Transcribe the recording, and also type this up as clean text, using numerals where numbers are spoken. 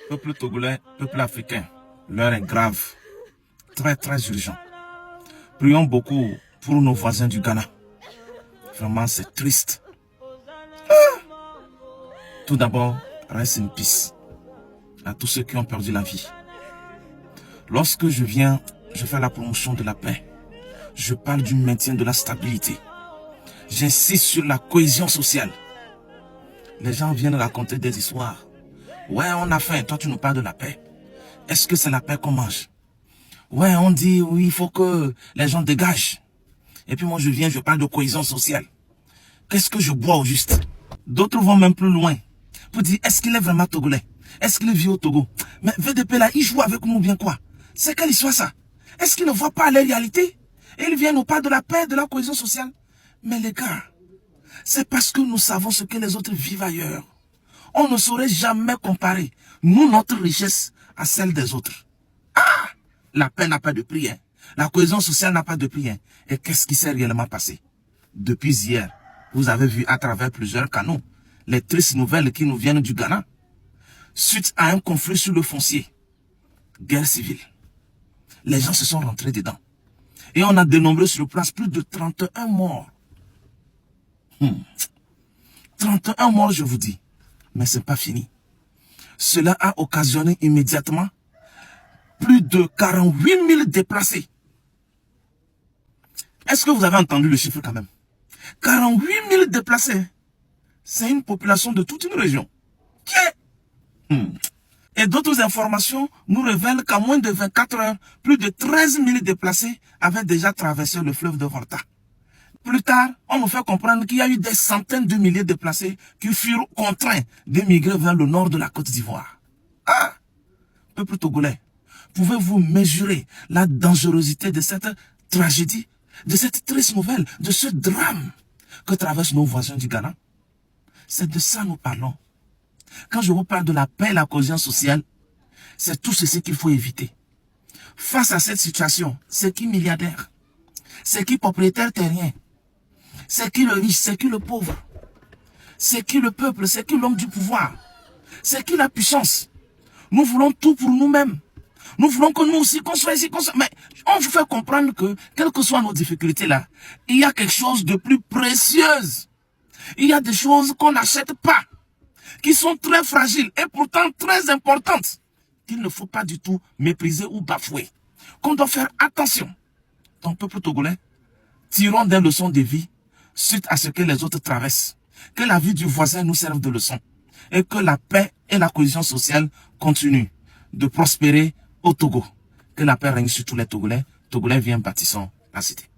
Peuple togolais, peuple africain, l'heure est grave, très très urgent. Prions beaucoup pour nos voisins du Ghana. Vraiment, c'est triste. Tout d'abord, reste in peace à tous ceux qui ont perdu la vie. Lorsque je viens, je fais la promotion de la paix. Je parle du maintien de la stabilité. J'insiste sur la cohésion sociale. Les gens viennent raconter des histoires. Ouais, on a faim, toi tu nous parles de la paix. Est-ce que c'est la paix qu'on mange? Ouais, on dit, oui, il faut que les gens dégagent. Et puis moi je viens, je parle de cohésion sociale. Qu'est-ce que je bois au juste? D'autres vont même plus loin pour dire, est-ce qu'il est vraiment togolais? Est-ce qu'il vit au Togo? Mais VDP là, il joue avec nous bien quoi? C'est quelle histoire ça? Est-ce qu'il ne voit pas la réalité? Et il vient nous parler de la paix, de la cohésion sociale. Mais les gars, c'est parce que nous savons ce que les autres vivent ailleurs. On ne saurait jamais comparer, nous, notre richesse, à celle des autres. Ah! La paix n'a pas de prix, hein. La cohésion sociale n'a pas de prix, hein. Et qu'est-ce qui s'est réellement passé? Depuis hier, vous avez vu à travers plusieurs canaux les tristes nouvelles qui nous viennent du Ghana. Suite à un conflit sur le foncier, guerre civile, les gens se sont rentrés dedans. Et on a dénombré sur place plus de 31 morts. 31 morts, je vous dis. Mais ce n'est pas fini. Cela a occasionné immédiatement plus de 48 000 déplacés. Est-ce que vous avez entendu le chiffre quand même? 48 000 déplacés. C'est une population de toute une région. Et d'autres informations nous révèlent qu'en moins de 24 heures, plus de 13 000 déplacés avaient déjà traversé le fleuve de Volta. Plus tard, on nous fait comprendre qu'il y a eu des centaines de milliers de déplacés qui furent contraints d'émigrer vers le nord de la Côte d'Ivoire. Ah! Peuple togolais, pouvez-vous mesurer la dangerosité de cette tragédie, de cette triste nouvelle, de ce drame que traversent nos voisins du Ghana? C'est de ça que nous parlons. Quand je vous parle de la paix et la cohésion sociale, c'est tout ceci qu'il faut éviter. Face à cette situation, c'est qui milliardaire? C'est qui propriétaire terrien? C'est qui le riche? C'est qui le pauvre? C'est qui le peuple? C'est qui l'homme du pouvoir? C'est qui la puissance? Nous voulons tout pour nous-mêmes. Nous voulons que nous aussi, qu'on soit ici, qu'on soit... Mais on vous fait comprendre que, quelles que soient nos difficultés là, il y a quelque chose de plus précieux. Il y a des choses qu'on n'achète pas, qui sont très fragiles et pourtant très importantes, qu'il ne faut pas du tout mépriser ou bafouer. Qu'on doit faire attention. Donc, peuple togolais, tirons des leçons de vie suite à ce que les autres traversent. Que la vie du voisin nous serve de leçon. Et que la paix et la cohésion sociale continuent de prospérer au Togo. Que la paix règne sur tous les Togolais. Togolais, viens, bâtissons la cité.